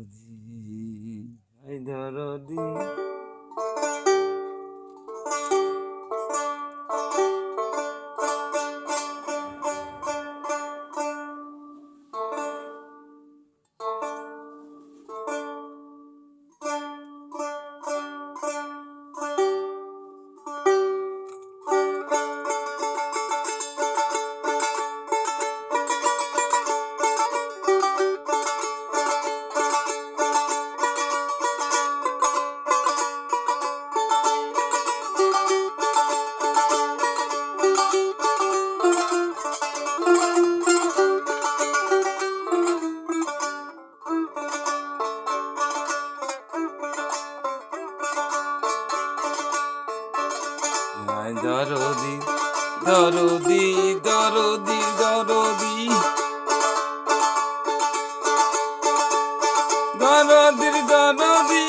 দরদি আই দরদি আই দরদি দরদি দরদি দরদি দরদির দরদি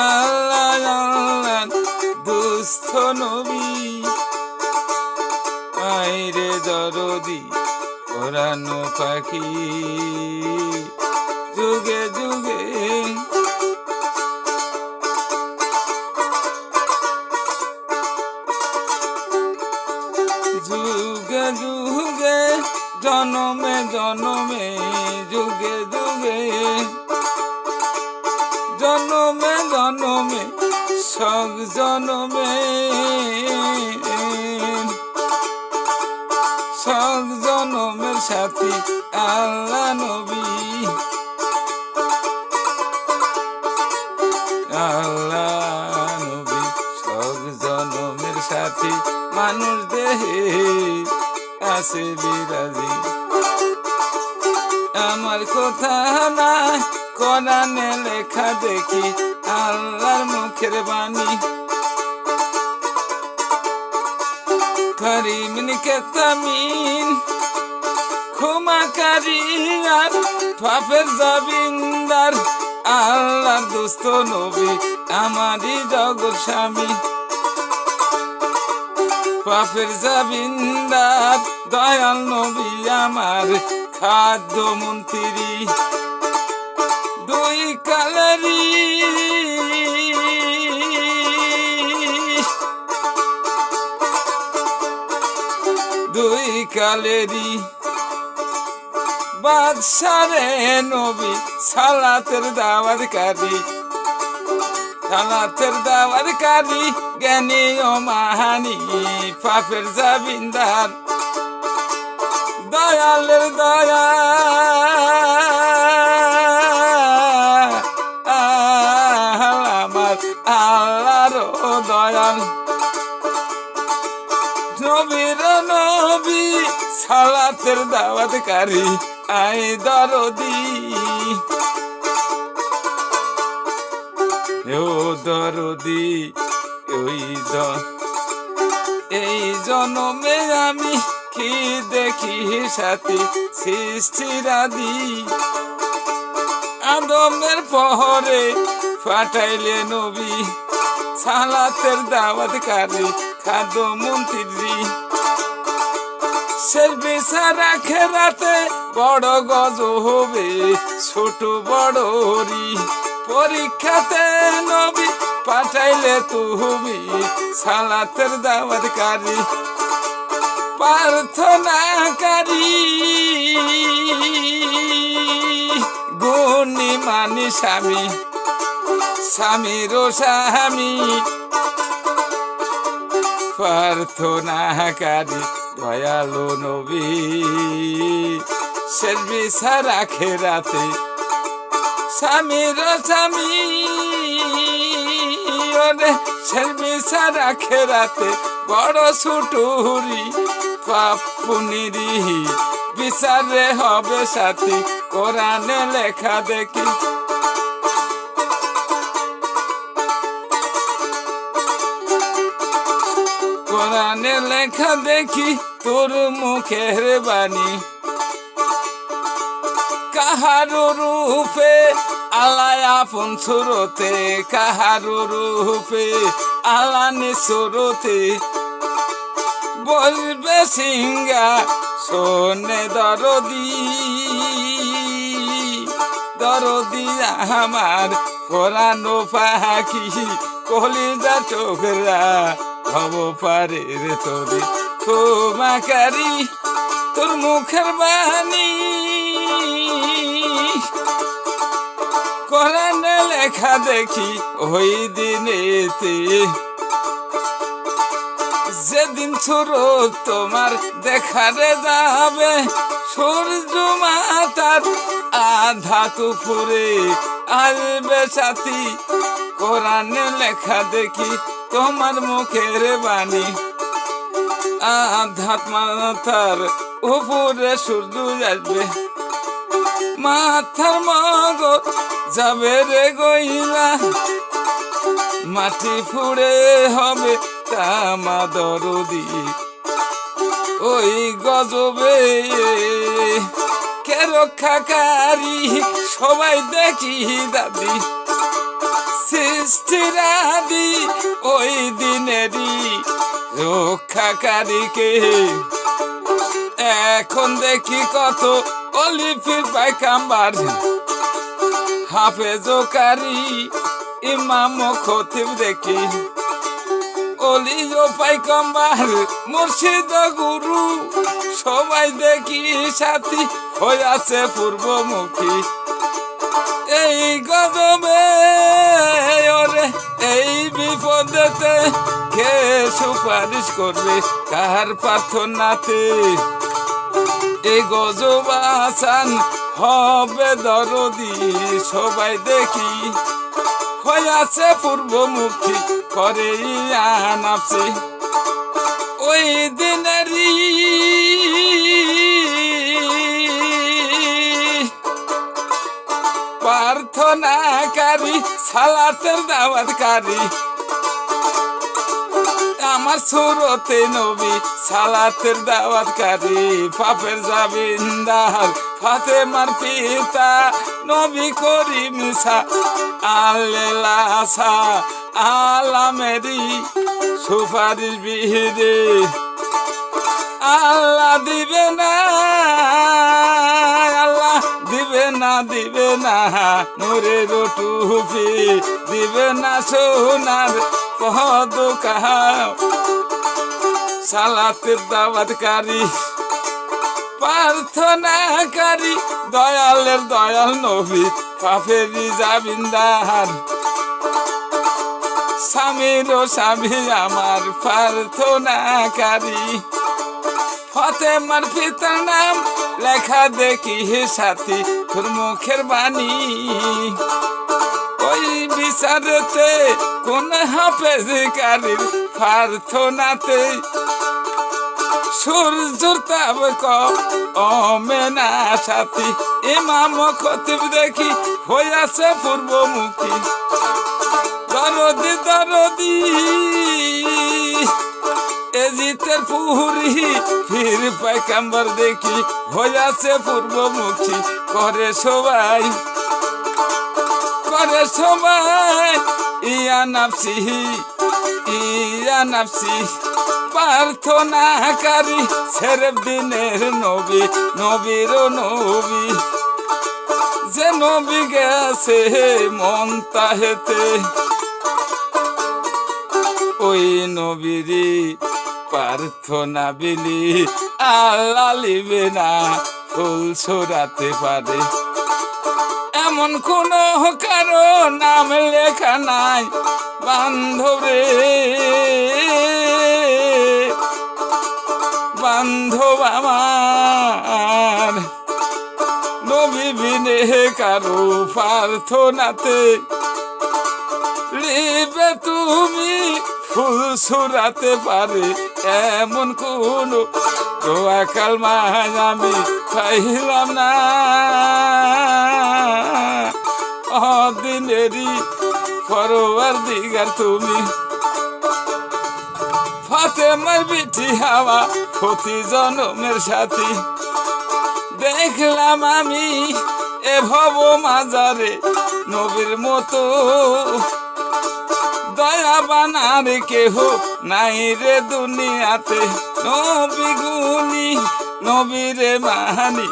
আল্লাহ আল্লাহ দুস্থ নবী আইরে দরদি পুরানো পাখি যুগে যুগে যুগে যুগে জনমে জনমে যুগে যুগে জনমে জনমে সব জনমে সব জনমের সাথী আল্লাহ নবী আল্লাহ নবী সব জনমের সাথী মানুষ দেহে আছে বিরাজি আমার কথা না কোরআনে লেখা দেখি আল্লাহর মুখের বাণী করিমিন কেতামিন ক্ষমাকারী আর পাপের জবিন্দার আল্লাহর দোস্ত নবী আমারই জগৎ স্বামী পাপের জবিন্দার দয়াল নবী আমার খাদ্য মন্ত্রী দুই কালেরই দুই কালেরই বাদশারে নবী সালাতের দাওয়াতকারী সালাতের দাওয়াতকারী জ্ঞানী ও মাহানি পাপের জবিন্দার দয়ালের দয়া আমার আল্লাহর দয়াল নবীর নবী সালাতের দাওয়াতকারী আই দরদি ও দরদি এই জনমে আমি কি দেখি সাথী সৃষ্টিরাদি আদমের পহরে ফাটাইলে নবী সালাতের দাওয়াতকারী খাদ্য মন্ত্রী শেষ বিচার আখেরাতে বড় গজ হবে ছোট বড়রি পরীক্ষাতে নবী পাঠাইলে তুমি সালাতের দাওয়াতকারী প্রার্থনাকারী গুণী মানি স্বামী স্বামীরও স্বামী প্রার্থনাকারী দয়ালু নবী শেষ বিচার আখেরাতে স্বামীর স্বামী ওরে শেষ বিচার আখেরাতে বড় ছুটুরি পাপুনিরি বিচারে হবে সাথী কোরআনে লেখা দেখি কোরআনে লেখা দেখি তোর মুখের বাণী কাহারো রূপে আল্লাহ আপন সুরতে কাহারো রূপে আল্লাহ নিঃসুরতে বলবে সিংহা শোনে দরদি দরদি আমার পরানো পাখি কলিজা চোখরা হব পারে রে তোরে তোমাকারি তোর মুখের বাণী কোরআনে লেখা দেখি ওই দিনেতে যেদিন সুরত তোমার দেখারে যাবে সূর্য মাতার আধা দুপুরে আসবে সাথী কোরআনে লেখা দেখি তোমার মুখের বাণী আধাত মাথার উপরে সূর্য আসবে মাথার মগজ যাবে রে গইলা মাটি ফুড়ে হবে তামা দরদি ওই গজবে কে রক্ষাকারী সবাই দেখি দাদি সৃষ্টিরাদি ওই দিনেরই রক্ষাকারীকে এখন দেখি কত অলিফির পায়কাম্বার হাফেজকারী ইমাম খতিব দেখি অলিও পায়কাম্বার মুর্শিদ গুরু সবাই দেখি সাথী হয়ে আছে পূর্বমুখী এই গজবে ওরে এই বিপদেতে কে সুপারিশ করবে কার প্রার্থনাতে এই গজব আসান হবে দরদি সবাই দেখি হয়ে আছে পূর্বমুখী করে আনাপসি ওই দিনেরই প্রার্থনাকারী সালাতের দাওয়াতকারী আমার সুরতে নবী সালাতের দাওয়াতকারী পাপের জামিনদার ফাতেমার পিতা নবী করিম আল্লাহ আলামেরি সুপারিশ বিহিরে আল্লাহ দিবে না আল্লাহ দিবে না নূরের টুপি দিবে না সোনার পদকা সালাতের দাওয়াতকারী প্রার্থনাকারী দয়ালের দয়াল নবী পাপেরই জামিনদার স্বামীর স্বামী আমার প্রার্থনাকারী ফাতেমার পিতার নাম লেখা দেখি হে সাথী তোর মুখের বাণী ওই বিচারেতে কোন হাফেজকারীর প্রার্থনাতে সূর্যর তাপ কমে না সাথী ইমাম খতিব দেখি হইয়াছে পূর্বমুখী দরদি দরদি এজিতের পুরি ফির পায়কাম্বার দেখি হইয়াছে পূর্বমুখী করে সবাই ইয়া নাফসি প্রার্থনাকারী সেরেব দিনের নবী নবীর নবী যে নবী গেছে মন তাহেতে ওই নবীরি প্রার্থনা বিলি আল্লাহ লিবে না ফুল ছড়াতে পারে এমন কোন কারো নাম লেখা নাই বান্ধবে বান্ধব আমার নবী বিনে কারো প্রার্থনাতে লিবে তুমি ফুল ছড়াতে পারে এমন কোন দোয়া কালমা আমি পাইলাম না দিনেরই পরওয়ারদিগার তুমি ফাতেমার বিটি হাওয়া প্রতি জনমের সাথী দেখলাম আমি এ ভব মাজারে নবীর মতো দয়াবান আর কেহ নাই রে দুনিয়াতে নবী গুণী নবীরে মানি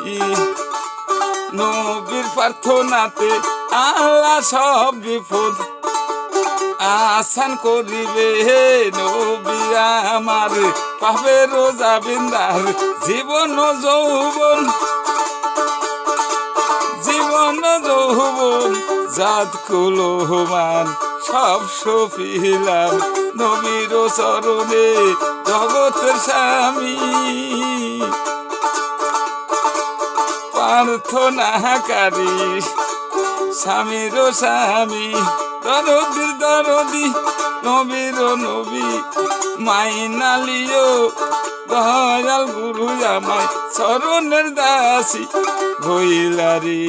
নবীর প্রার্থনাতে আল্লাহ সব বিপদ আসান করিবে নবী আমার পাপের রোজা বিন্দার জীবন যৌবন জাত কুলমান সব সফিলাম নবীর চরণে জগতের স্বামী প্রার্থনাকারী স্বামীর স্বামী দরদির দরদি নবীর নবী মাইনালিও দয়াল গুরু আমায় চরণের দাসী হইলারি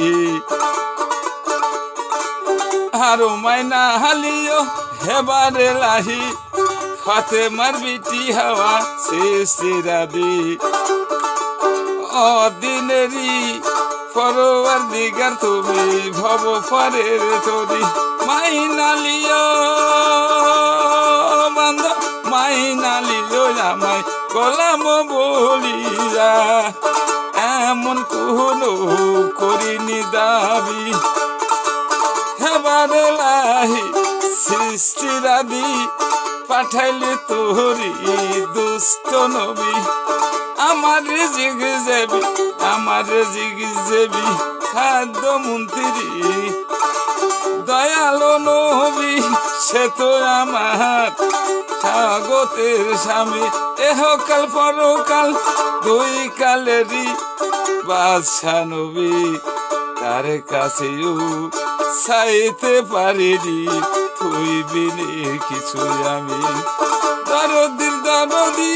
আরো মাইনা হালিও হেবারে লাহি ফাতেমার বিটি হাওয়া শেষিরাবি অদিনেরি পরবার দিগার তুমি ভব পরের তরি মাইনালিও বান্ধ মাইনালিও আমায় গোলাম বলিয়া এমন কোনো করিনি দাবি হেবারে লাহি সৃষ্টিরাদি পাঠাইলে তোরি দুষ্ট নবী আমার জিগ যাবি খাদ্য মন্ত্রী দয়ালো নবী সে তো আমার স্বাগতের স্বামী এহকাল পরকাল দুই কালেরই বাদশা নবী তার কাছেও চাইতে পারিনি তুই বিনে কিছু আমি দরদির দরদি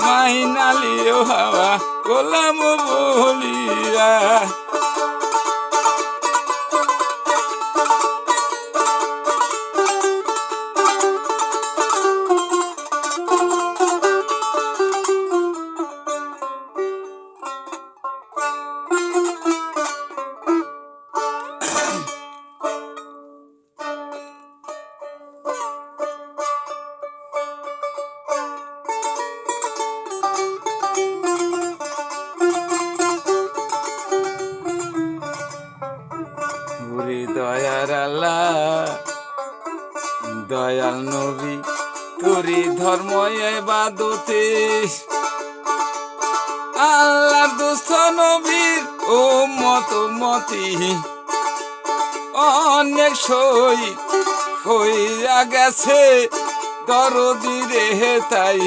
মাইনালিও হাওয়া গোলাম বলিয়া দয়ার আল্লাহ দয়াল নবী তোরি ধর্ম ইবাদতে আল্লাহর দোস্ত নবীর উম্মতি অনেক শহীদ হইয়া গেছে দরদি রে তাই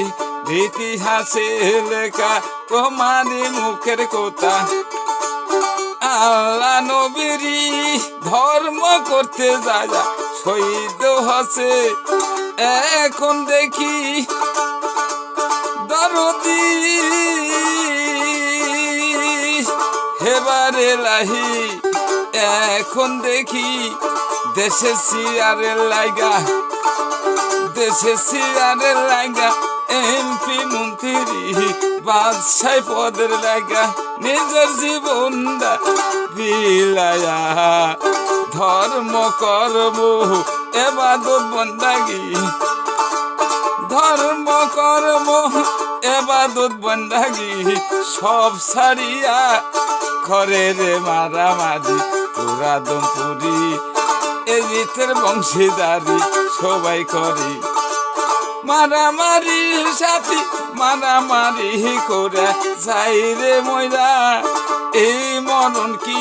ইতিহাসে লেখা তোমারই মুখের কথা আল্লাহ নবীরি ধর্ম করতে যায় শহীদ হসে এখন দেখি দরদি হেবারে লাহি এখন দেখি দেশে সিয়ারের লাইগা এমপি মন্ত্রী বাদশাহ পদের লাগা নিজের জীবনটা বিলায়া ধর্ম কর্ম এবাদত বন্দাগি ধর্ম কর্ম এবাদত বন্দাগি সব ছাড়িয়া ঘরে রে মারামারি তোরা দমপুরি এজিতের বংশীদারি সবাই করি মারামারি সাথী মারামারি করে যাই রে ময়রা এই মরণ কি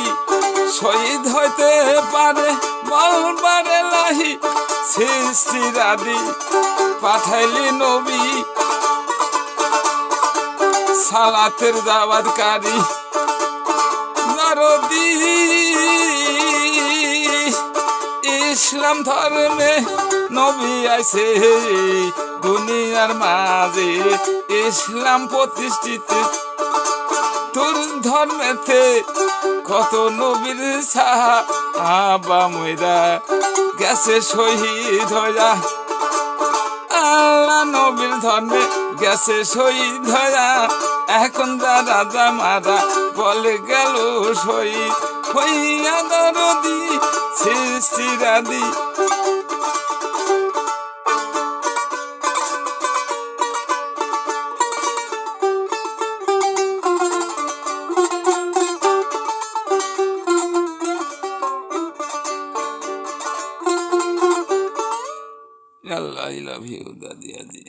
শহীদ হইতে পারে বলবারে লাহি সৃষ্টিরাদি পাঠাইলি নবী সালাতের দাওয়াতকারী দরদি ইসলাম ধর্মে নবী আইছে দুনিয়ার মাঝে ইসলাম প্রতিষ্ঠিত তোর ধর্মেতে কত নবীর সাহাবা মইরা গেছে শহীদ হইয়া আল্লাহ নবীর ধর্মে গেছে শহীদ হইয়া এখন যারা জামারা বলে গেল শহীদ হইয়া দরদি সৃষ্টিরাদি আল্লাহ আই লাভ ইউ দাদি আজি